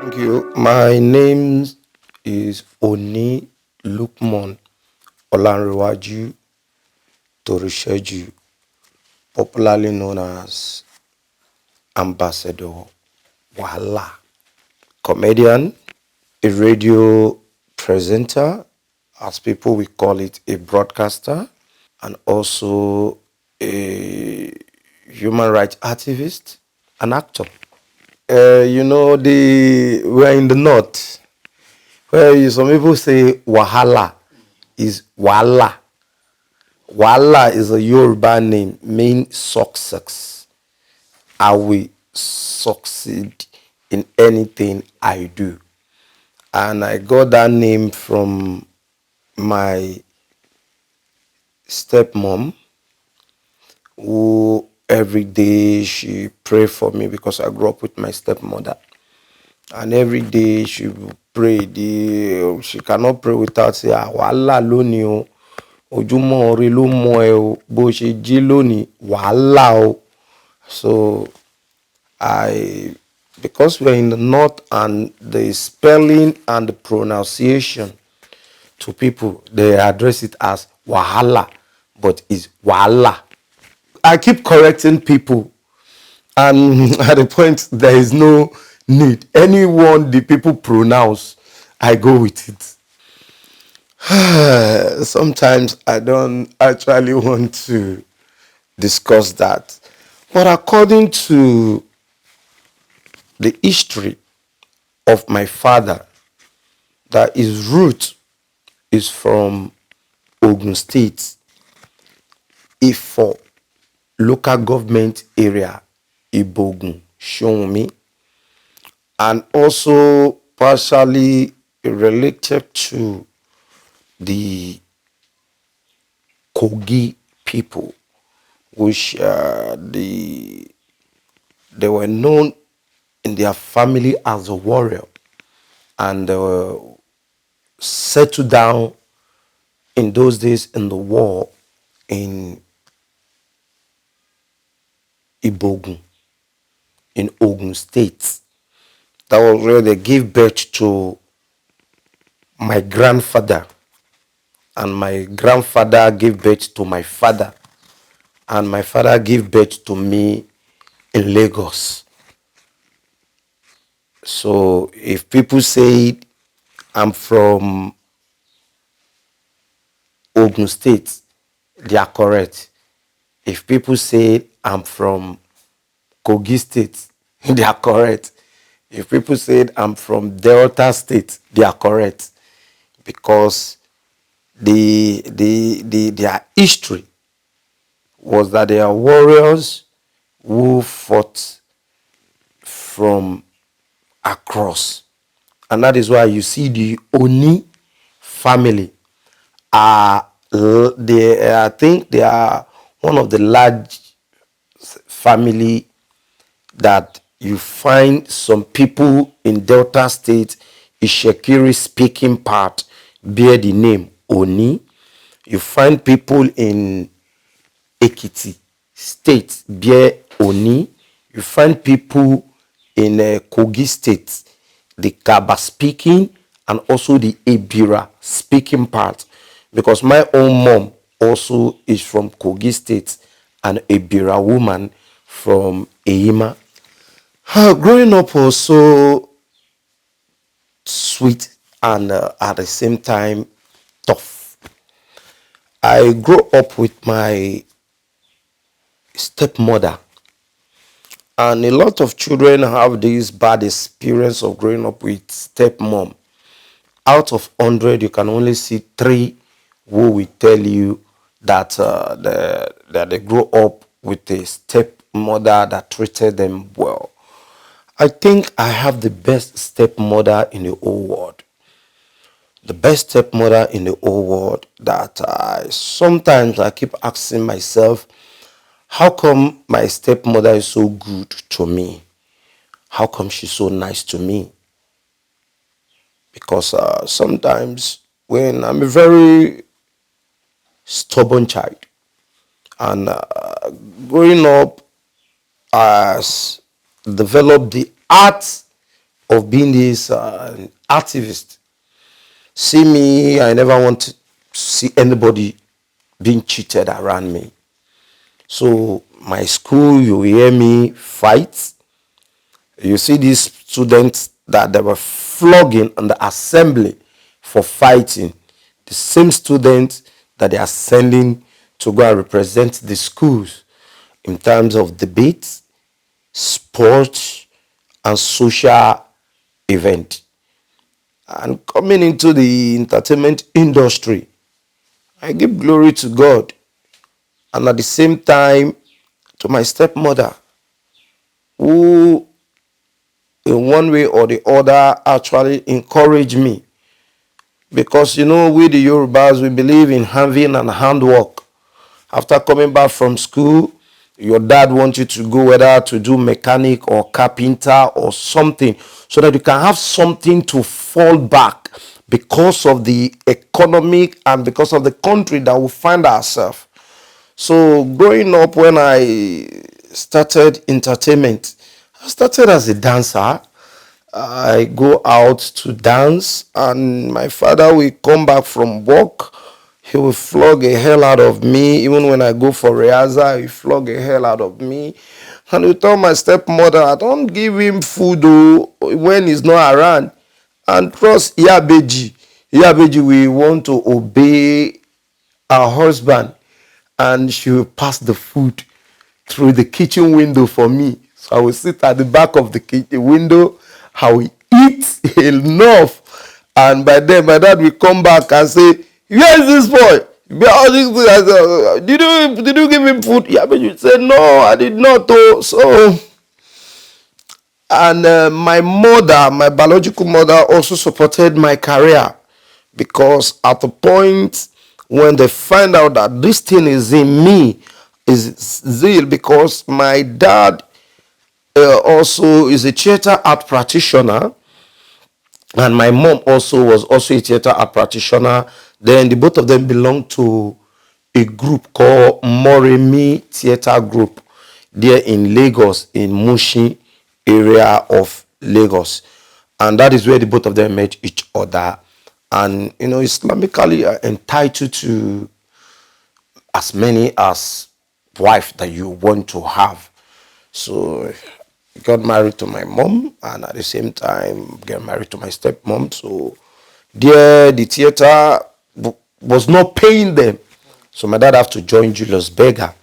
Thank you. My name is Oni Lukman Olanrewaju Torisheju, popularly known as Ambassador Wahala. Comedian, a radio presenter, as people will call it, a broadcaster, and also a human rights activist, an actor. We're in the north. Some people say Wahala is Wala. Wala is a Yoruba name, mean success. I will succeed in anything I do. And I got that name from my stepmom, who every day she pray for me because I grew up with my stepmother. And every day she will pray. She cannot pray without say, wàhálà lónìí o, ojúmọ́ ire ló mọ́ ẹ o, bó ṣe jí lónìí wàhálà o. So because we're in the north and the spelling and the pronunciation to people, they address it as wahala, but it's wala. I keep correcting people, and at the point there is no need. Anyone the people pronounce, I go with it. Sometimes I don't actually want to discuss that. But according to the history of my father, that his root is from Ogun State, Ifo local government area, Ibogun, Shomi, and also partially related to the Kogi people, which they were known in their family as a warrior, and they were settled down in those days in the war in Ibogun, in Ogun State. That was where they gave birth to my grandfather, and my grandfather gave birth to my father, and my father gave birth to me in Lagos. So if people say I'm from Ogun State, they are correct. If people say I'm from Kogi State, they are correct. If people say I'm from Delta State, they are correct. Because their history was that they are warriors who fought from across. And that is why you see the Oni family are, I think they are one of the large family that you find some people in Delta State, Ishekiri speaking part, bear the name Oni. You find people in Ekiti State bear Oni. You find people in Kogi State, the Kaba speaking, and also the Ebira speaking part. Because my own mom also is from Kogi State, and Ebira woman from Eima. Growing up was so sweet and at the same time tough. I grew up with my stepmother, and a lot of children have this bad experience of growing up with stepmom. Out of 100, you can only see 3 who will tell you that that they grew up with a stepmother that treated them well. I think I have the best stepmother in the whole world. The best stepmother in the whole world that sometimes I keep asking myself, how come my stepmother is so good to me? How come she's so nice to me? Because sometimes when I'm a very stubborn child, and growing up has developed the art of being this activist. See me, I never want to see anybody being cheated around me. So my school, you hear me fight. You see these students that they were flogging on the assembly for fighting. The same students that they are sending to go and represent the schools in terms of debates, sports, and social event. And coming into the entertainment industry, I give glory to God, and at the same time to my stepmother, who in one way or the other actually encouraged me. Because we the Yorubas, we believe in having and handwork. After coming back from school, your dad wants you to go whether to do mechanic or carpenter or something, so that you can have something to fall back because of the economic and because of the country that we find ourselves. So growing up, when I started entertainment, I started as a dancer. I go out to dance, and my father will come back from work. He will flog a hell out of me. Even when I go for rehearsal, he flog a hell out of me. And he tell my stepmother, I don't give him food when he's not around. And trust Iyabeji. Iyabeji will want to obey her husband, and she will pass the food through the kitchen window for me. So I will sit at the back of the kitchen window. I will eat enough, and by then my dad will come back and say, "Where is this boy? Did you give him food?" Yeah, but you said no, I did not. Oh, so and my mother, my biological mother, also supported my career, because at the point when they find out that this thing is in me, is zeal, because my dad also is a theater art practitioner, and my mom also was also a theater art practitioner. Then the both of them belong to a group called Moremi Theater Group there in Lagos, in Mushin area of Lagos. And that is where the both of them met each other. And, Islamically are entitled to as many as wife that you want to have. So got married to my mom, and at the same time get married to my stepmom. So there the theater was not paying them. So my dad have to join Julius Berger.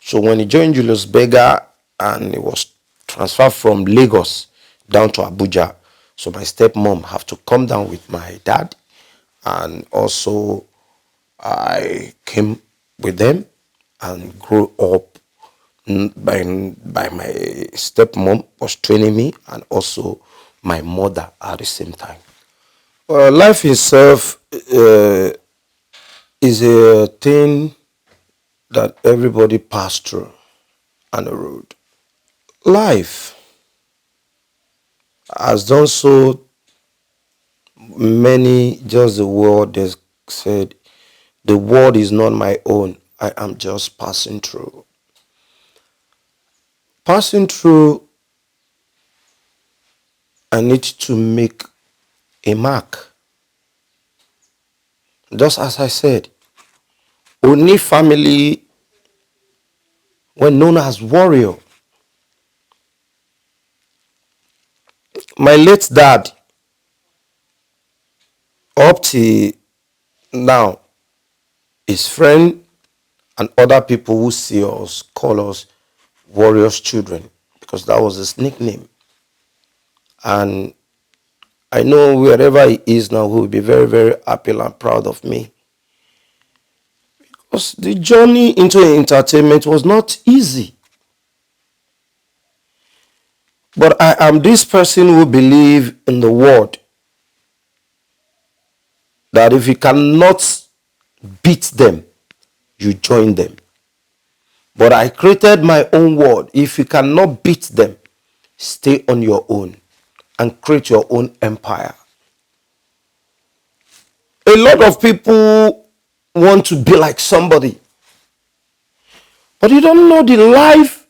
So when he joined Julius Berger, and he was transferred from Lagos down to Abuja, so my stepmom have to come down with my dad, and also I came with them and grew up by my stepmom was training me, and also my mother at the same time. Well, life itself is a thing that everybody pass through on the road. Life has done so many, just the word they said, the world is not my own, I am just passing through. Passing through, I need to make a mark. Just as I said, Oni family were known as warrior. My late dad, up to now, his friend and other people who see us call us warriors children, because that was his nickname. And I know wherever he is now, he will be very, very happy and proud of me. Because the journey into entertainment was not easy. But I am this person who believes in the word, that if you cannot beat them, you join them. But I created my own word. If you cannot beat them, stay on your own and create your own empire. A lot of people want to be like somebody, but you don't know the life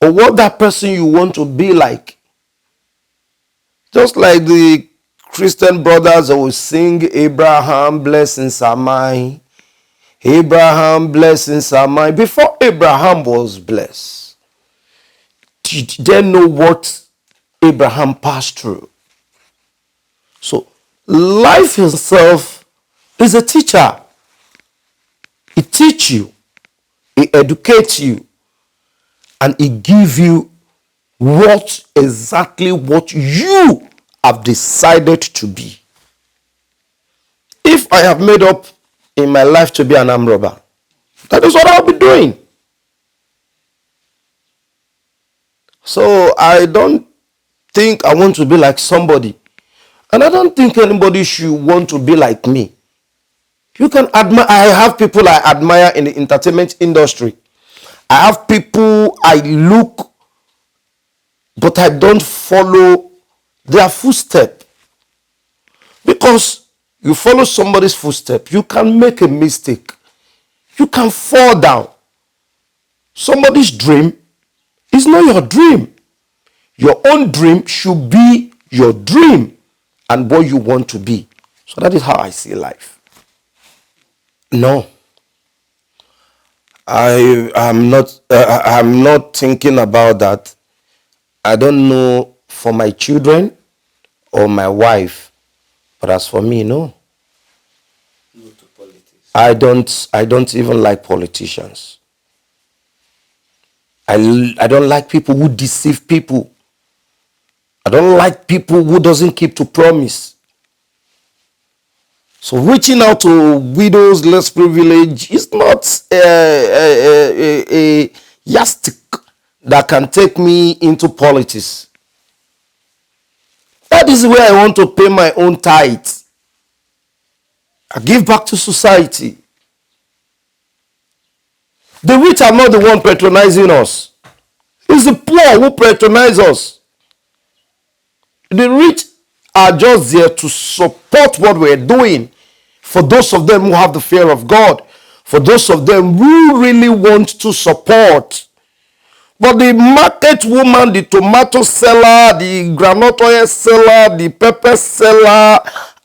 or what that person you want to be like. Just like the Christian brothers that will sing, Abraham, blessings are mine. Abraham, blessings are mine. Before Abraham was blessed, did they know what Abraham passed through? So, life itself is a teacher. It teaches you, it educates you, and it gives you exactly what you have decided to be. If I have made up in my life to be an armed robber, that is what I'll be doing. So I don't think I want to be like somebody. And I don't think anybody should want to be like me. You can admire. I have people I admire in the entertainment industry. I have people I look, but I don't follow their footstep. Because you follow somebody's footstep, you can make a mistake. You can fall down. Somebody's dream is not your dream. Your own dream should be your dream and what you want to be. So that is how I see life. No, I'm not thinking about that. I don't know for my children or my wife, but as for me, no. No to politics. I don't even like politicians. I don't like people who deceive people. I don't like people who doesn't keep to promise. So reaching out to widows less privileged is not a yardstick that can take me into politics. That is where I want to pay my own tithe. I give back to society. The rich are not the one patronizing us. It's the poor who patronize us. The rich are just there to support what we're doing. For those of them who have the fear of God. For those of them who really want to support. But the market woman, the tomato seller, the groundnut oil seller, the pepper seller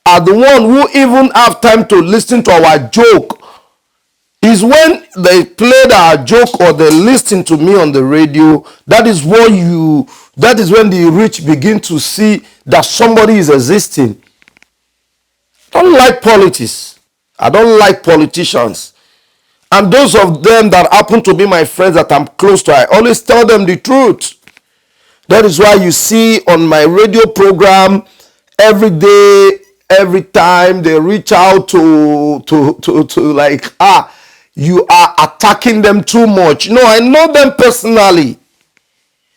are the one who even have time to listen to our joke. Is when they played our joke or they listen to me on the radio, that is when the rich begin to see that somebody is existing. I don't like politics. I don't like politicians. And those of them that happen to be my friends that I'm close to, I always tell them the truth. That is why you see on my radio program every day, every time they reach out to like, you are attacking them too much. No, I know them personally.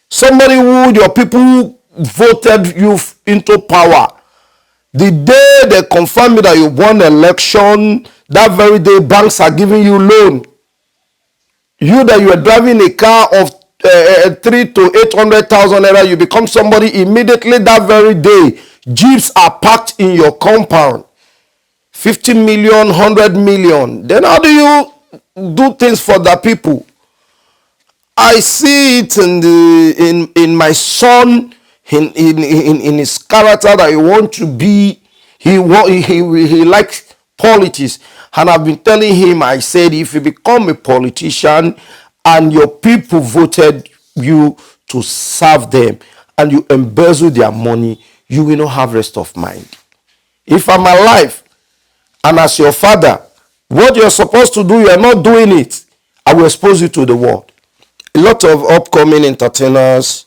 Somebody who your people voted you into power. The day they confirm that you won the election, that very day banks are giving you loan. You that you are driving a car of 3 to 800,000 naira, you become somebody immediately that very day. Jeeps are parked in your compound. 50 million, 100 million. Then how do you do things for the people? I see it in my son, in his character that he wants to be. He likes politics. And I've been telling him, I said, if you become a politician and your people voted you to serve them and you embezzle their money, you will not have rest of mind. If I'm alive and as your father, what you're supposed to do, you're not doing it, I will expose you to the world. A lot of upcoming entertainers,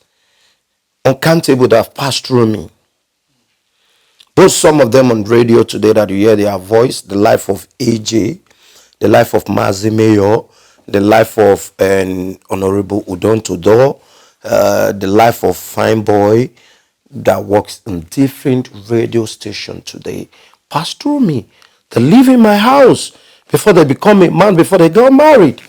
uncountable, that have passed through me. Those some of them on radio today that you hear their voice, the life of AJ, the life of Mazimeyo, the life of Honorable Udon Tudor, the life of Fine Boy that works in different radio stations today, passed through me. They live in my house before they become a man, before they got married.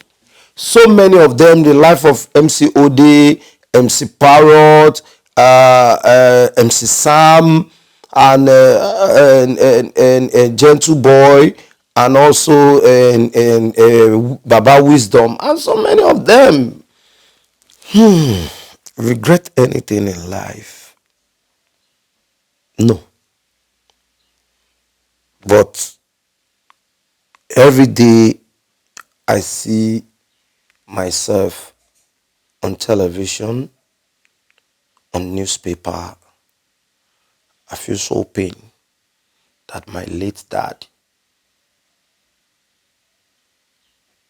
So many of them, the life of MC Ode, MC Parrot, MC Sam, and Gentle Boy, and also Baba Wisdom, and so many of them. Regret anything in life? No. But every day I see myself on television, on newspaper, I feel so pain that my late dad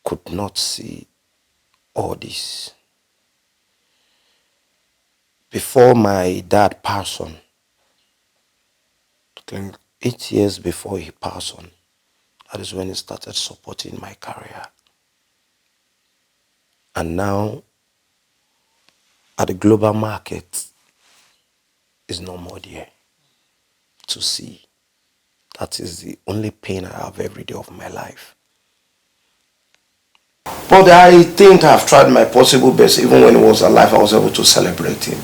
could not see all this. Before my dad passed on, I think 8 years before he passed on, that is when he started supporting my career. And now, at the global market, is no more there to see. That is the only pain I have every day of my life. But I think I've tried my possible best. Even when he was alive, I was able to celebrate him.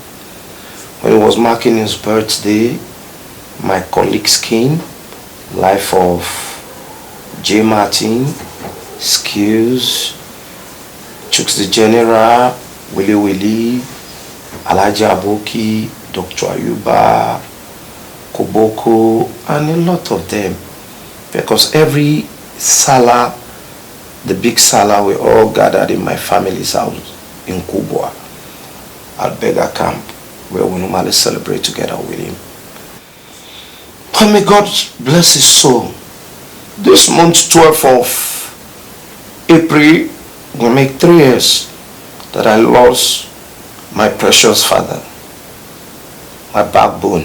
When he was marking his birthday, my colleagues came. Life of J. Martin, Skills, Chooks the General, Willie, Alhaji Aboki, Dr. Ayuba, Koboko, and a lot of them. Because every Salah, the big Salah, we all gathered in my family's house in Kubwa at Beggar Camp, where we normally celebrate together with him. But may God bless his soul. This month, 12th of April, will make 3 years that I lost my precious father, my backbone,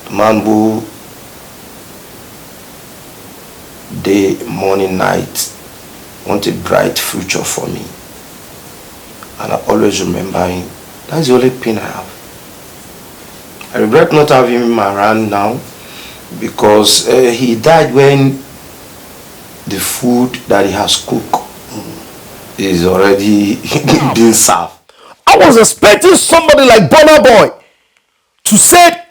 the man who day, morning, night wanted bright future for me. And I always remember him. That's the only pain I have. I regret not having him around now because he died when the food that he has cooked is already being served. I was expecting somebody like Burna Boy to say,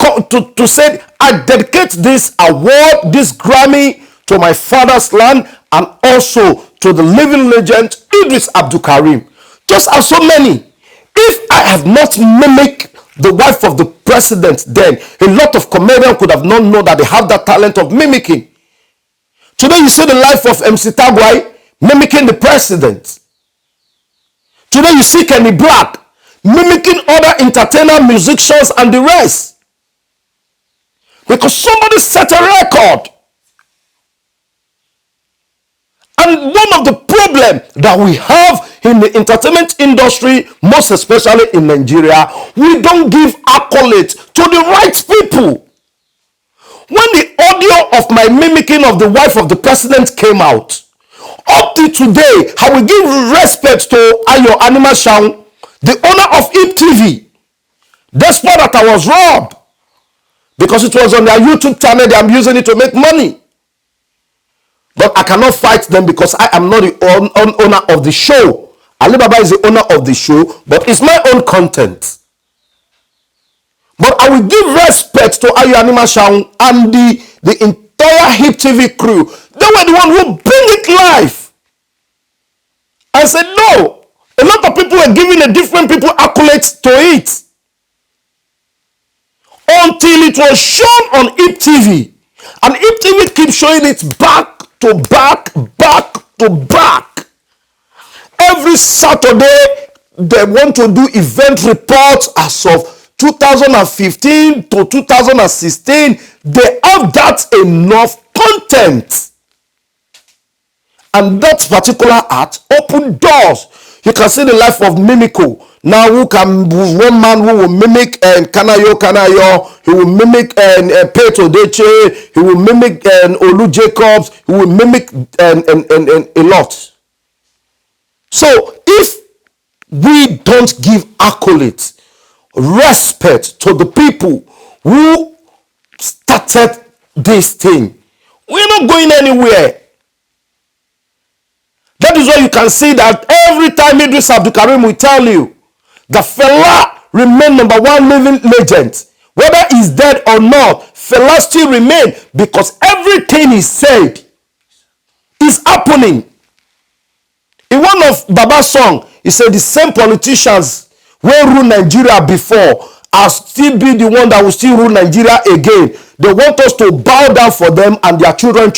I dedicate this award, this Grammy, to my father's land and also to the living legend Idris Abdul Karim. Just as so many. If I have not mimicked the wife of the president then, a lot of comedians could have not known that they have that talent of mimicking. Today you see the life of MC Tagwai mimicking the president. Today you see Kenny Black mimicking other entertainer, musicians and the rest. Because somebody set a record. And one of the problems that we have in the entertainment industry, most especially in Nigeria, we don't give accolades to the right people. When the audio of my mimicking of the wife of the president came out, up to today, I will give respect to Ayo Anima Shaun, the owner of IP TV, despite that I was robbed. Because it was on their YouTube channel, they are using it to make money. But I cannot fight them because I am not the owner of the show. Alibaba is the owner of the show, but it's my own content. But I will give respect to Ayo Anima Shaun and the entire IP TV crew. They were the one who bring it live. I said no. A lot of people were giving a different people accolades to it. Until it was shown on IP TV. And IP TV keeps showing it back to back, back to back. Every Saturday, they want to do event reports as of 2015 to 2016. They have that enough content. And that particular art opened doors. You can see the life of Mimiko. Now, one man who will mimic Kanayo, he will mimic Petro Deche, he will mimic Olu Jacobs, he will mimic a lot. So, if we don't give accolades, respect to the people who started this thing, we're not going anywhere. That is why you can see that every time Idris Abdul Karim will tell you, the fella remain number one living legend. Whether he's dead or not, fella still remain because everything he said is happening. In one of Baba's song, he said the same politicians wey rule Nigeria before are still be the one that will still rule Nigeria again. They want us to bow down for them and their children.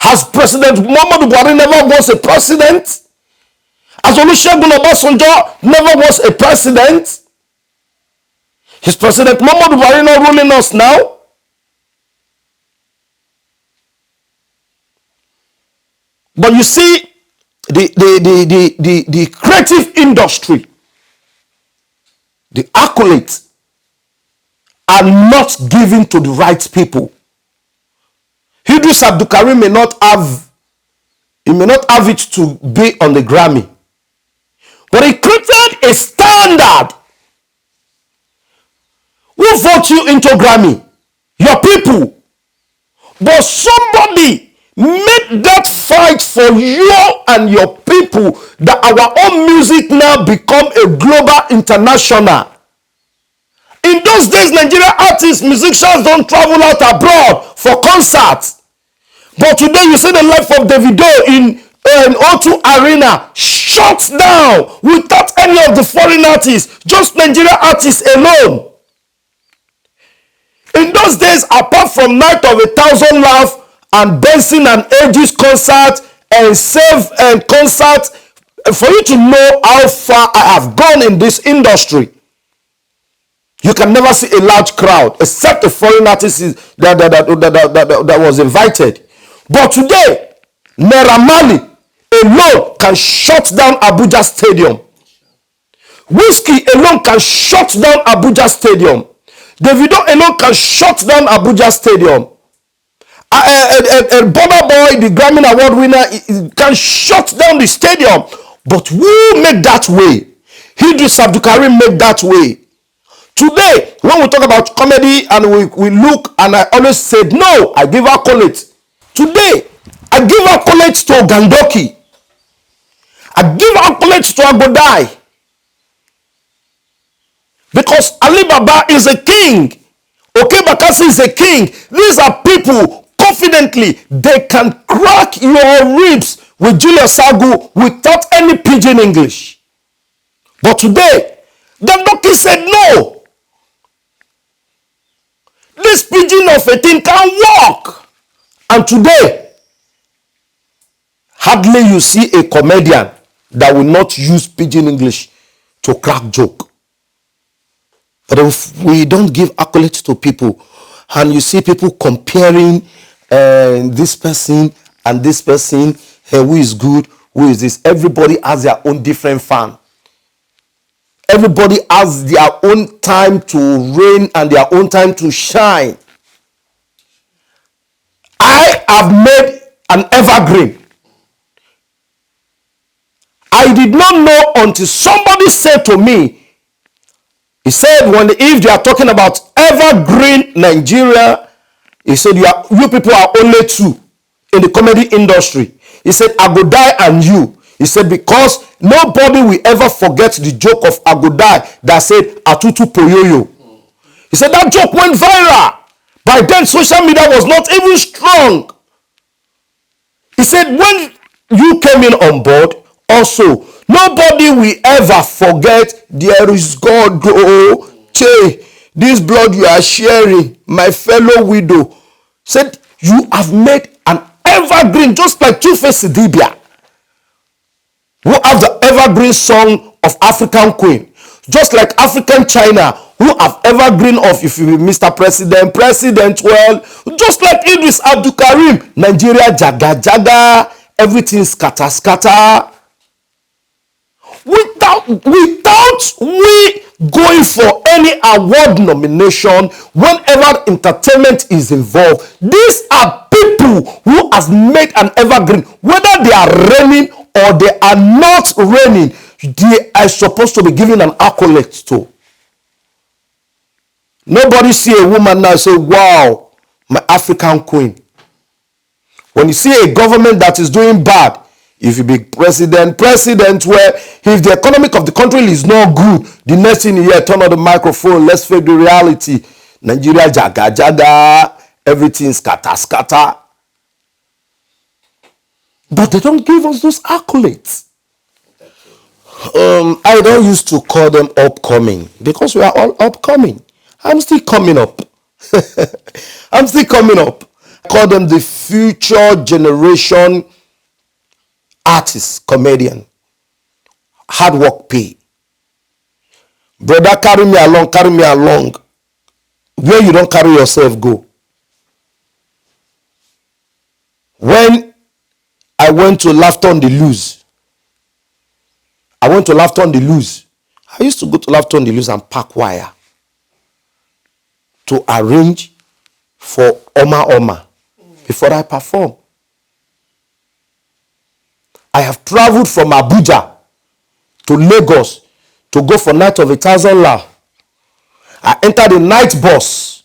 Has President Muhammadu Buhari never was a president? Has Olusegun Obasanjo never was a president? Is President Muhammadu Buhari not ruling us now? But you see, the creative industry, the accolades are not given to the right people. Idris Abdulkarim may not have it to be on the Grammy, but he created a standard. Who vote you into Grammy? Your people. But somebody made that fight for you and your people, that our own music now become a global, international. In those days, Nigerian artists, musicians don't travel out abroad for concerts. But today you see the life of Davido in O2 Arena shut down without any of the foreign artists, just Nigerian artists alone. In those days, apart from Night of 1,000 Laughs and Benson and Aegis concert and Save and concert, for you to know how far I have gone in this industry, you can never see a large crowd except a foreign artist that was invited. But today, Naira Marley alone can shut down Abuja Stadium. Whiskey alone can shut down Abuja Stadium. Davido alone can shut down Abuja Stadium. Burna Boy, the Grammy Award winner, can shut down the stadium. But who made that way? Idris Abdulkarim made that way. Today, when we talk about comedy and we look, and I always said, no, I give accolades. Today, I give accolades to Gandoki. I give accolades to Agodai. Because Ali Baba is a king. Okay, Bakassi is a king. These are people, confidently, they can crack your ribs with Julius Sagu without any pidgin English. But today, Gandoki said no. This pidgin of a thing can work. And today, hardly you see a comedian that will not use pidgin English to crack joke. But if we don't give accolades to people, and you see people comparing this person and this person, who is good, who is this, everybody has their own different fan. Everybody has their own time to reign and their own time to shine. I have made an evergreen. I did not know until somebody said to me, he said, if they are talking about evergreen Nigeria, he said, you people are only two in the comedy industry. He said, Agodai and you. He said, because nobody will ever forget the joke of Agodai that said, Atutu Poyoyo. He said, that joke went viral. By then, social media was not even strong. He said, when you came in on board, also, nobody will ever forget, there is God, oh, Che, this blood you are sharing, my fellow widow. Said, you have made an evergreen, just like Two-Face Idibia, who have the evergreen song of African Queen. Just like African China, who have evergreen of, if you be Mr. President, well, just like Idris Abdulkarim, Nigeria jaga jaga, everything scatter. Without we going for any award nomination, whenever entertainment is involved, these are people who have made an evergreen. Whether they are reigning or they are not reigning, they are supposed to be given an accolade to. Nobody see a woman now say, wow, my African queen. When you see a government that is doing bad, if you be president, where if the economic of the country is not good, the next thing you hear, turn on the microphone, let's face the reality. Nigeria jaga, everything scatter. But they don't give us those accolades. I don't used to call them upcoming because we are all upcoming. I'm still coming up. I'm still coming up. I call them the future generation artists, comedian. Hard work pay. Brother, carry me along, carry me along. Where you don't carry yourself, go. When I went to Laughter on the Loose, I used to go to Laughter on the Loose and pack wire to arrange for Oma before I perform. I have traveled from Abuja to Lagos to go for Night of 1,000 Laugh. I entered the night bus,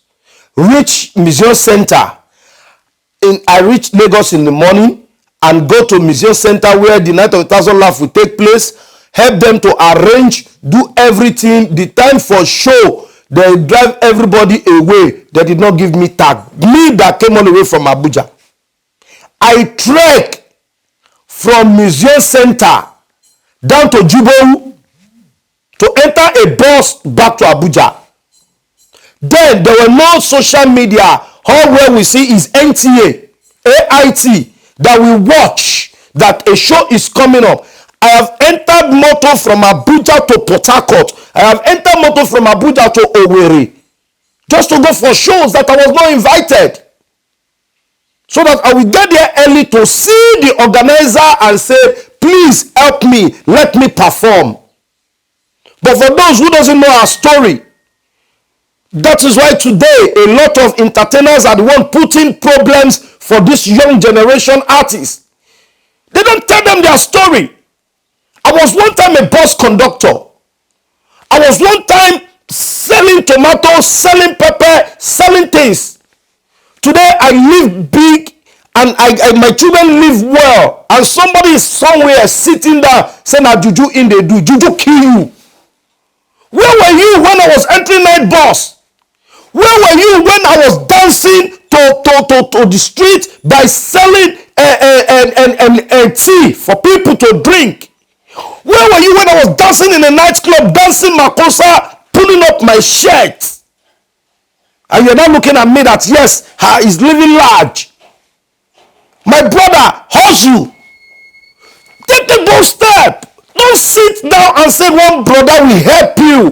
reach Museum Center. I reach Lagos in the morning and go to Museum Center where the Night of 1,000 Laugh will take place. Help them to arrange, do everything. The time for show, they drive everybody away. They did not give me tag. Me that came all the way from Abuja. I trek from Museum Center down to Jubo to enter a bus back to Abuja. Then there were no social media. All where we see is NTA, AIT, that we watch that a show is coming up. I have entered motor from Abuja to Port Harcourt. I have entered motor from Abuja to Owerri just to go for shows that I was not invited. So that I will get there early to see the organizer and say, please help me, let me perform. But for those who doesn't know our story, that is why today a lot of entertainers are the one putting problems for this young generation artists. They don't tell them their story. I was one time a bus conductor. I was one time selling tomatoes, selling pepper, selling things. Today I live big and my children live well. And somebody is somewhere sitting there saying that juju in they do. Juju kill you. Where were you when I was entering night bus? Where were you when I was dancing to the street by selling tea for people to drink? Where were you when I was dancing in a nightclub, dancing makosa, pulling up my shirt? And you're not looking at me that, yes, he's living large. My brother, hustle. Take the bold step. Don't sit down and say one brother will help you.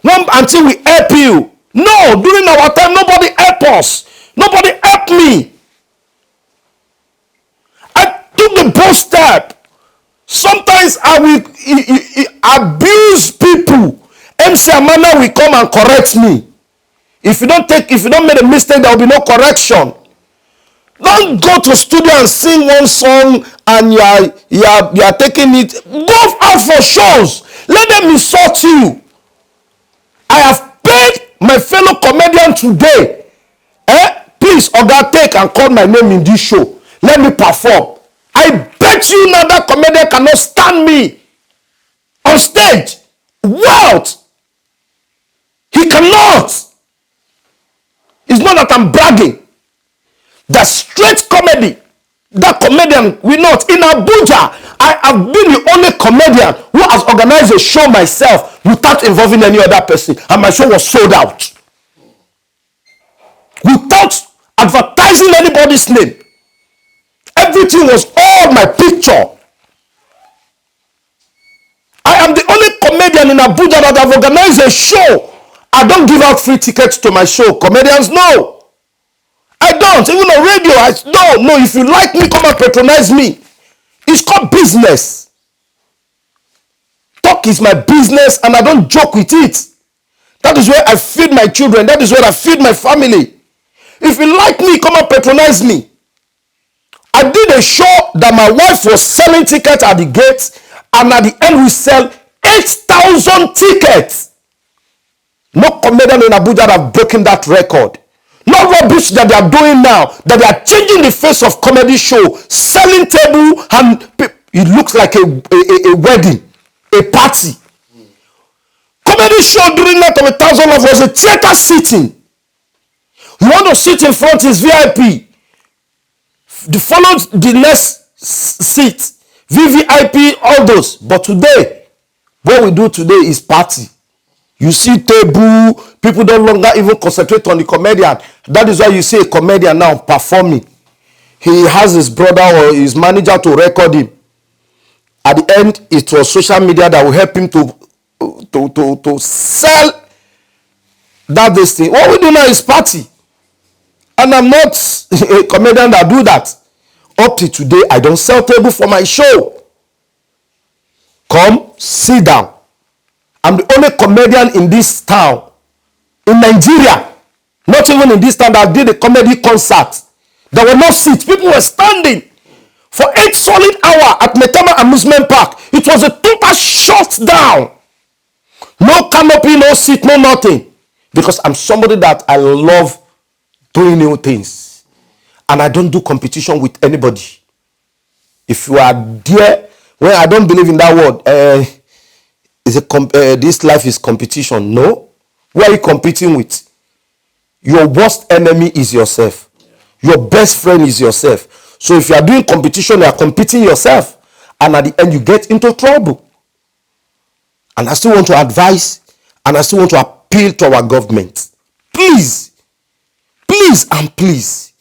One auntie will help you. No, during our time, nobody helped us. Nobody helped me. I took the bold step. Sometimes I will abuse people. MC Amanda will come and correct me. If you don't make a mistake, there will be no correction. Don't go to studio and sing one song and you are taking it. Go out for shows. Let them insult you. I have paid my fellow comedian today. Please, Oga, take and call my name in this show. Let me perform. I bet you now that comedian cannot stand me on stage. Wealth. He cannot. It's not that I'm bragging. The straight comedy, that comedian will not. In Abuja, I have been the only comedian who has organized a show myself without involving any other person. And my show was sold out. Without advertising anybody's name. Everything was all my picture. I am the only comedian in Abuja that have organized a show. I don't give out free tickets to my show. Comedians, no. I don't. Even on radio, I don't. No, if you like me, come and patronize me. It's called business. Talk is my business and I don't joke with it. That is where I feed my children. That is where I feed my family. If you like me, come and patronize me. I did a show that my wife was selling tickets at the gate, and at the end we sell 8,000 tickets. No comedian in Abuja that have broken that record. No rubbish that they are doing now, that they are changing the face of comedy show, selling table, and it looks like a wedding, a party. Comedy show during Night of 1,000 Laugh was a theater sitting. You want to sit in front is VIP. Follow the next seat, VVIP, all those. But today, What we do today is party. You see table, people no longer even concentrate on the comedian. That is why you see a comedian now performing. He has his brother or his manager to record him. At the end, it was social media that will help him to sell that this thing. What we do now is party. And I'm not a comedian that do that. Up to today, I don't sell table for my show. Come, sit down. I'm the only comedian in this town, in Nigeria, not even in this town, that did a comedy concert. There were no seats. People were standing for 8 solid hours at Metama Amusement Park. It was a total shutdown. No canopy, no seat, no nothing. Because I'm somebody that I love doing new things. And I don't do competition with anybody. If you are there, well, I don't believe in that word. This life is competition. No. Who are you competing with? Your worst enemy is yourself. Your best friend is yourself. So if you are doing competition, you are competing yourself. And at the end, you get into trouble. And I still want to advise, and I still want to appeal to our government. Please, please and please,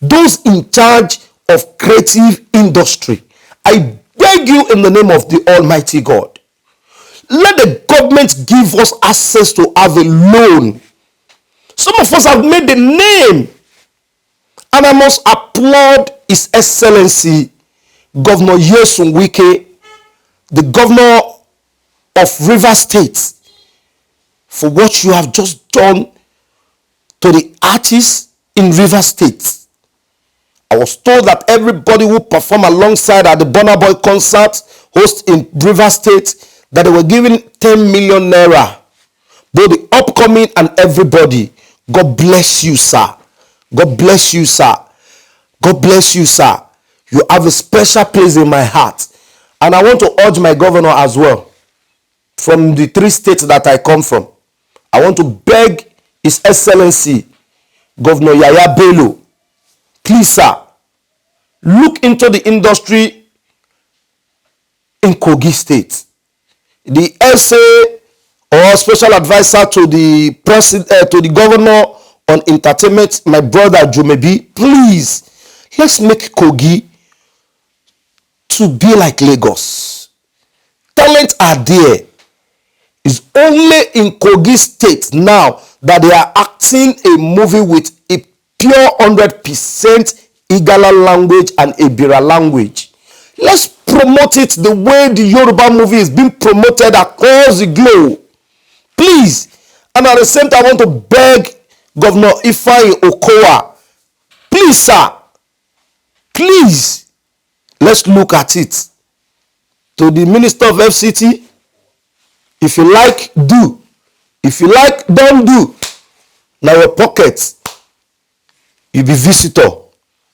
those in charge of creative industry, I beg you in the name of the Almighty God, let the government give us access to have a loan. Some of us have made the name. And I must applaud His Excellency, Governor Nyesom Wike, the governor of Rivers State, for what you have just done to the artists in Rivers State. I was told that everybody who performed alongside at the Burna Boy concert host in Rivers State, that they were given 10 million naira. Though the upcoming and everybody, God bless you, sir. God bless you, sir. God bless you, sir. You have a special place in my heart. And I want to urge my governor as well, from the 3 states that I come from. I want to beg His Excellency, Governor Yaya Bello, please, sir, look into the industry in Kogi State. The SA or special advisor to the president, to the governor on entertainment, my brother Jumebi, please, let's make Kogi to be like Lagos. Talent are there. It's only in Kogi State now that they are acting a movie with a pure 100% Igala language and Ebira language. Let's promote it the way the Yoruba movie is being promoted across the globe. Please. And at the same time, I want to beg Governor Ifeanyi Okowa, please, sir, please, let's look at it. To the Minister of FCT, if you like, do. If you like, don't do. Now your pockets, you be visitor.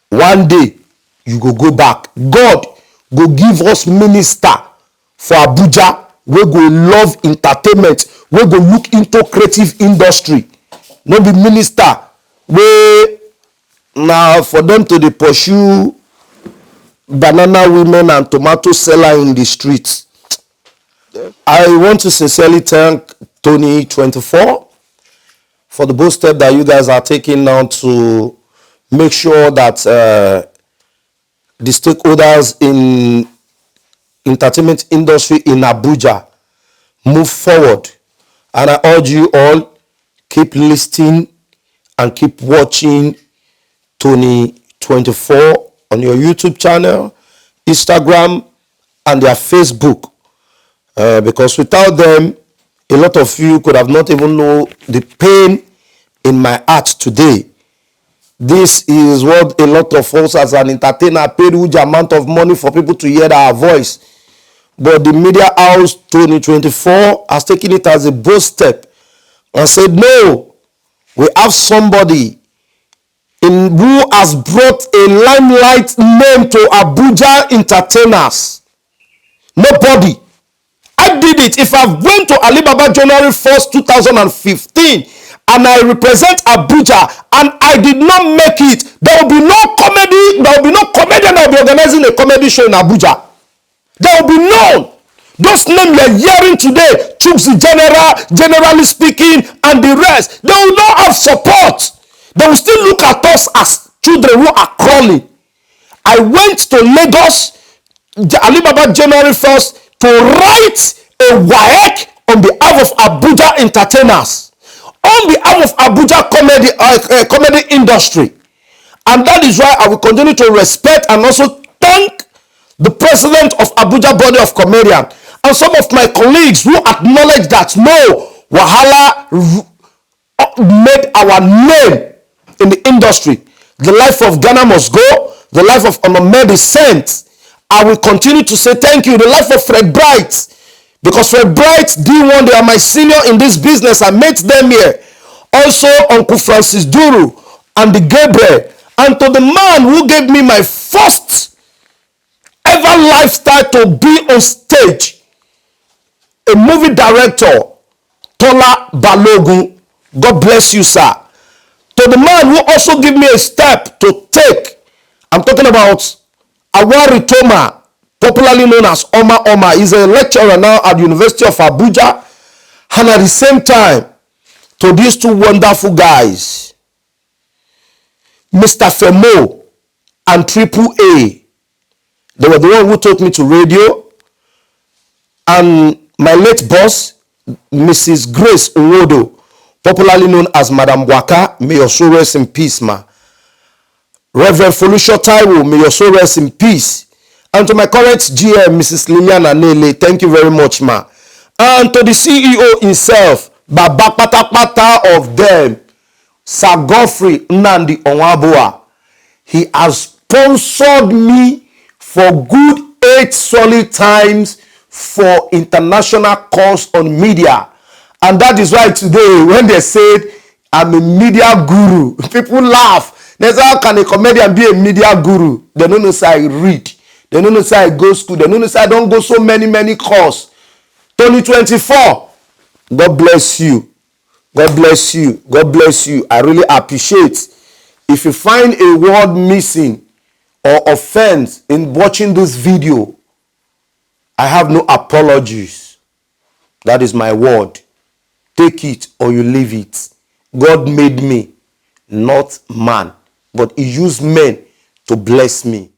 One day, you go back. God go give us minister for Abuja. We go love entertainment. We go look into creative industry. No be minister wey now for them to dey pursue banana women and tomato seller in the streets. I want to sincerely thank Tony 24 for the bold step that you guys are taking now to make sure that the stakeholders in entertainment industry in Abuja move forward. And I urge you all, keep listening and keep watching Tony 24 on your YouTube channel, Instagram, and their Facebook. Because without them, a lot of you could have not even known the pain in my heart today. This is what a lot of us as an entertainer paid huge amount of money for people to hear our voice. But the media house 2024 has taken it as a bold step and said, no, we have somebody who has brought a limelight name to Abuja entertainers. Nobody. I did it. If I went to Alibaba January 1st, 2015, and I represent Abuja, and I did not make it, there will be no comedy, there will be no comedian that will be organizing a comedy show in Abuja. There will be none. Those names you're hearing today, Chuks General, generally speaking, and the rest, they will not have support. They will still look at us as children who are crawling. I went to Lagos, Alibaba January 1st, to write a WAEC on behalf of Abuja entertainers, on behalf of Abuja comedy industry. And that is why I will continue to respect and also thank the president of Abuja Body of Comedian and some of my colleagues who acknowledge that no, Wahala made our name in the industry. The life of Ghana must go. The life of Onomedi sent. I will continue to say thank you. The life of Fred Bright, because Fred Bright, D1, they are my senior in this business. I met them here. Also, Uncle Francis Duru and the Gabriel, and to the man who gave me my first ever lifestyle to be on stage, a movie director, Tola Balogun. God bless you, sir. To the man who also gave me a step to take, I'm talking about Awari Toma, popularly known as Oma Oma. He's a lecturer now at the University of Abuja. And at the same time, to these two wonderful guys, Mr. Femo and Triple A. They were the one who took me to radio. And my late boss, Mrs. Grace Uwodo, popularly known as Madam Waka, may your soul rest in peace, ma. Reverend Folusho Taiwo, may your soul rest in peace. And to my current GM, Mrs. Liliana Nele, thank you very much, ma. And to the CEO himself, Baba Patapata of them, Sir Godfrey Nnamdi Onwabua. He has sponsored me for good 8 solid times for international course on media. And that is why today, when they said I'm a media guru, people laugh. They say, how can a comedian be a media guru? They don't know say I read. They don't know say I go school. They don't know say I don't go so many courses. 2024, God bless you. God bless you. God bless you. I really appreciate. If you find a word missing or offense in watching this video, I have no apologies. That is my word. Take it or you leave it. God made me, not man. But he used men to bless me.